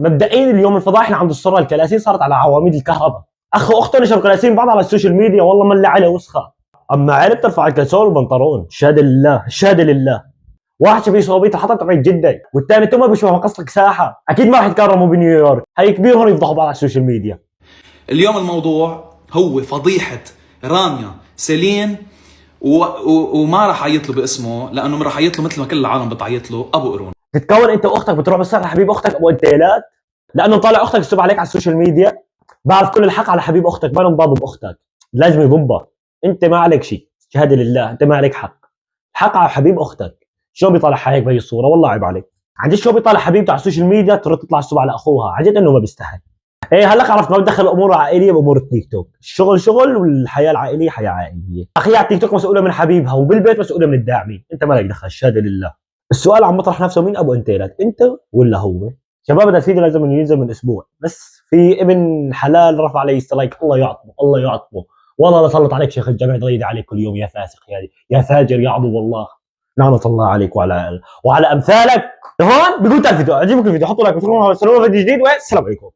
مبدئيا اليوم الفضائح عند السره الكلاسين صارت على عواميد الكهرباء. اخ واخته نشروا كلاسين بعض على السوشيال ميديا، والله ملي عليه وسخه. اما عيل بترفع الكلسون والبنطلون، الشهاده لله الشهاده لله. واحد شبيه صوبيته حطت تبع جده، والثاني توما بيشبه مقص لك ساحه، اكيد ما راح يتكرموا بنيويورك، هي كبيرهم يفضحوا بعض على السوشيال ميديا. اليوم الموضوع هو فضيحة رانيا سيلين وما راح اعيط له باسمه، لانه راح اعيط له مثل ما كل العالم بتعيط له، ابو قرون. تتكون انت واختك بتروح بالسر حبيب اختك ابو انتيلات، لانه طالع اختك تسب عليك على السوشيال ميديا. بعرف كل الحق على حبيب اختك، ما نضاد باختك، لازم يضبها. انت ما عليك شيء، شهاده لله انت ما عليك حق. الحق على حبيب اختك. شو بيطلع حالك بهي الصوره؟ والله عيب عليك. عن جد شو بيطلع حبيبته على السوشيال ميديا ترد تطلع السب على اخوها، عن جد انه ما بيستحي. ايه هلا عرفت ما بدخل الامور العائليه بامور التيك توك، الشغل شغل والحياه العائليه حياه عائليه. اخي على التيك توك مسؤوله من حبيبها، وبالبيت مسؤوله من الداعمين، انت ما لك دخل، الشهاده لله. السؤال عم بطرح نفسه، مين ابو انتيلات، انت ولا هو؟ شباب بدها تفيد لازم ينزل من اسبوع، بس في ابن حلال رفع علي سترايك، الله يعطبه الله يعطبه. والله بسلط عليك شيخ الجامع ضيد عليك كل يوم، يا فاسق يا فاجر يا عضو والله. لعنة الله عليك وعلى امثالك. هون بيقول الفيديو عجبك الفيديو حطوا لايك وشكرا، فيديو جديد والسلام عليكم.